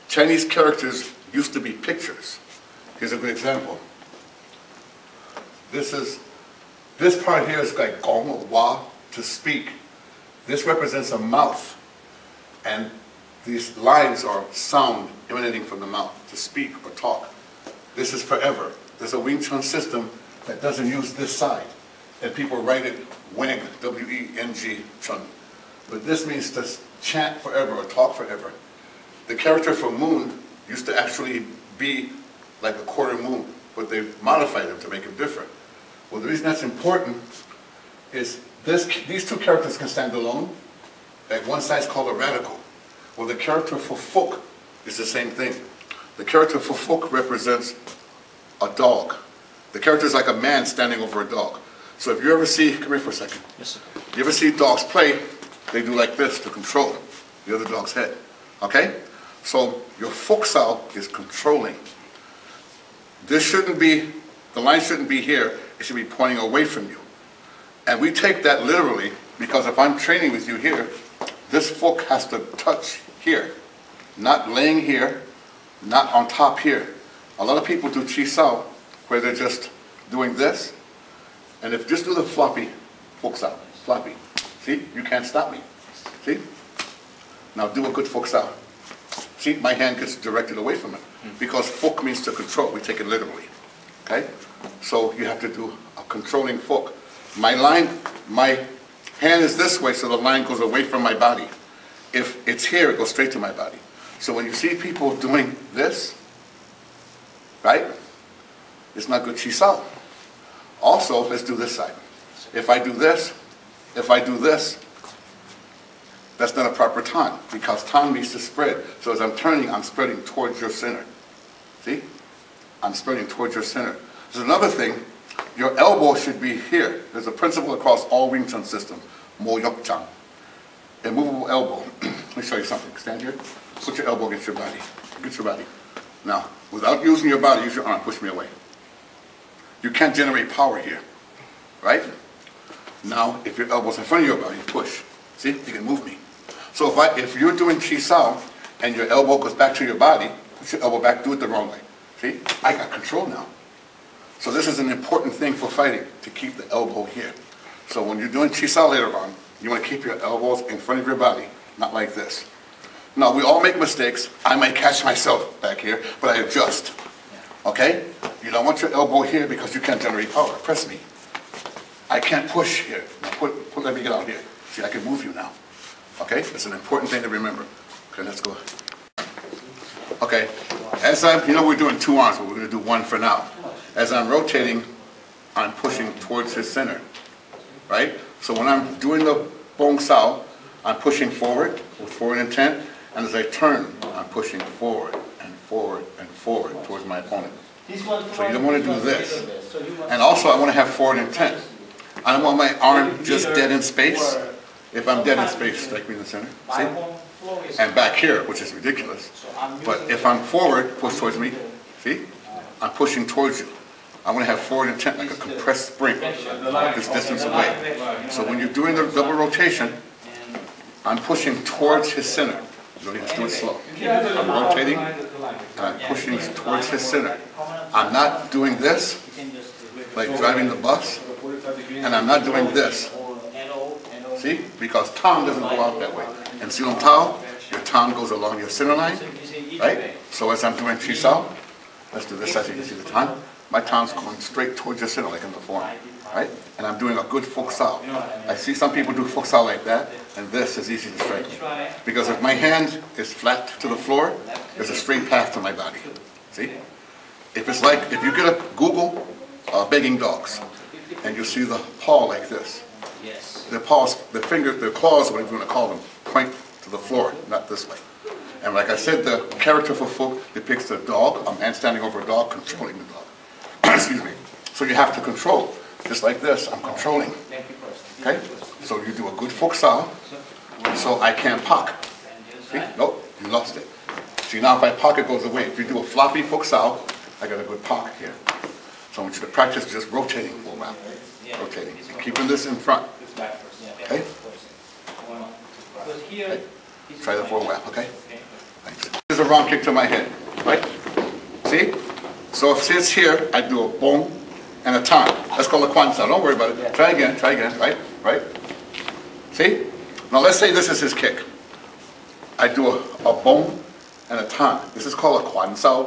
Chinese characters used to be pictures. Here's a good example. This part here is like gong or wa, to speak. This represents a mouth. And these lines are sound emanating from the mouth, to speak or talk. This is forever. There's a Wing Chun system that doesn't use this side. And people write it Weng, W-E-N-G, Chun. But this means to chant forever or talk forever. The character for moon used to actually be like a quarter moon, but they modified them to make it different. Well, the reason that's important is these two characters can stand alone. Like one side's called a radical. Well, the character for Fook is the same thing. The character for Fook represents a dog. The character is like a man standing over a dog. So if you ever see, come here for a second. Yes, sir. You ever see dogs play, they do like this to control the other dog's head. Okay? So your Fook Sau is controlling. This shouldn't be, the line shouldn't be here, it should be pointing away from you. And we take that literally because if I'm training with you here, this Fook has to touch here, not laying here, not on top here. A lot of people do Chi Sau where they're just doing this, and if just do the floppy Fook Sau, floppy. See, you can't stop me. See? Now do a good Fook Sau. See, my hand gets directed away from it because Fook means to control. We take it literally. Okay? So you have to do a controlling Fook. My hand is this way, so the line goes away from my body. If it's here, it goes straight to my body. So when you see people doing this, right, it's not good Chi Sau. Also, let's do this side. If I do this, that's not a proper Tan, because Tan means to spread. So as I'm turning, I'm spreading towards your center. See? I'm spreading towards your center. There's another thing. Your elbow should be here. There's a principle across all Wing Chun systems. Mo Yok Chang. Immovable elbow. Let me show you something. Stand here. Put your elbow against your body. Against your body. Now, without using your body, use your arm. Push me away. You can't generate power here. Right? Now, if your elbow's in front of your body, push. See? You can move me. So if you're doing Chi Sau and your elbow goes back to your body, put your elbow back, do it the wrong way. See? I got control now. So this is an important thing for fighting, to keep the elbow here. So when you're doing Chi Sau later on, you want to keep your elbows in front of your body, not like this. Now, we all make mistakes. I might catch myself back here, but I adjust. Okay? You don't want your elbow here because you can't generate power. Press me. I can't push here. Now let me get out here. See, I can move you now. Okay? It's an important thing to remember. Okay, let's go. Okay. As we're doing two arms, but we're going to do one for now. As I'm rotating, I'm pushing towards his center. Right? So when I'm doing the Bong Sau, I'm pushing forward with forward intent. And as I turn, I'm pushing forward and forward and forward towards my opponent. So you don't want to do this. And also, I want to have forward intent. I don't want my arm just dead in space. If I'm dead in space, strike me in the center. See? And back here, which is ridiculous. But if I'm forward, push towards me. See? I'm pushing towards you. I want to have forward intent like a compressed spring, this distance away. So when you're doing the double rotation, I'm pushing towards his center. You don't need to do it slow. I'm rotating, and I'm pushing towards his center. I'm not doing this, like driving the bus, and I'm not doing this. See? Because Tan doesn't go out that way. In Silong Tao, your Tan goes along your center line, right? So as I'm doing Chi Sau, let's do this so you can see the Tan. My Tan's going straight towards your center like in the form, right? And I'm doing a good Fook Sau. I see some people do Fook Sau like that, and this is easy to strike me. Because if my hand is flat to the floor, there's a straight path to my body. See? If it's like, if you get a Google begging dogs, and you see the paw like this, the paws, the fingers, the claws, whatever you want to call them, point to the floor, not this way. And like I said, the character for Fook depicts a dog, a man standing over a dog, controlling the dog. Excuse me. So you have to control. Just like this, I'm controlling. Okay? So you do a good Fook Sau, so I can't pock. See? Nope, you lost it. See, now if I pock, it goes away. If you do a floppy Fook Sau, I got a good pock here. So I want you to practice just rotating for a while. Rotating. Keeping this in front. Okay? Okay? Try that for a while, okay? Thanks. is a wrong kick to my head, right? See? So if it's here, I do a bong and a tan. That's called a Fook and Tan. Don't worry about it. Yeah. Try again, right? Right? See? Now let's say this is his kick. I do a bong and a tan. This is called a Fook and Tan.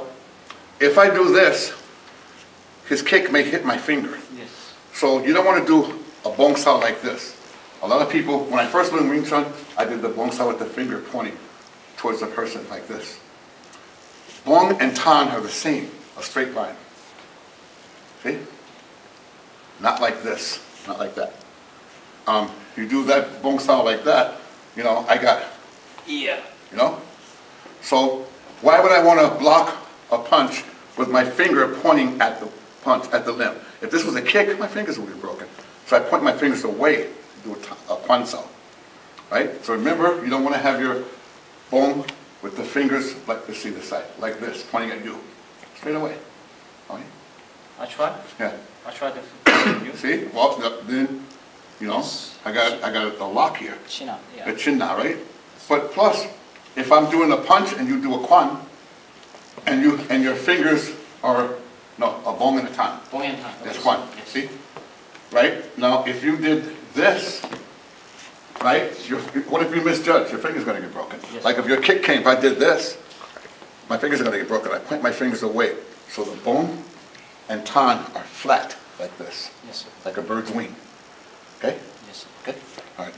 If I do this, his kick may hit my finger. Yes. So you don't want to do a Bong Sau like this. A lot of people, when I first learned Wing Chun, I did the Bong Sau with the finger pointing towards the person like this. Bong and Tan are the same, a straight line. See? Not like this, not like that. You do that Bong Sau like that, you know, I got it. Yeah. You know? So why would I want to block a punch with my finger pointing at the punch, at the limb? If this was a kick, my fingers would be broken. So I point my fingers away to do a Fook and Tan. Right? So remember, you don't want to have your bong with the fingers like this either side, like this, pointing at you. Straight away. Okay? I try. Yeah. I try the you. See? Well, then, you know, Yes. I got a lock here. Chin up. A Yeah. chin now, right? But plus, if I'm doing a punch and you do a quan, and your fingers are, no, a bong and a tan. Bong and Tan. That's Yes. quan, Yes. see? Right? Now, if you did this, right, what if you misjudge? Your finger's gonna get broken. Yes. Like if your kick came, if I did this, my fingers are gonna get broken. I point my fingers away. So the bong and tan are flat, like this, Yes, sir. like a bird's wing. Okay? Yes, sir. Okay? All right.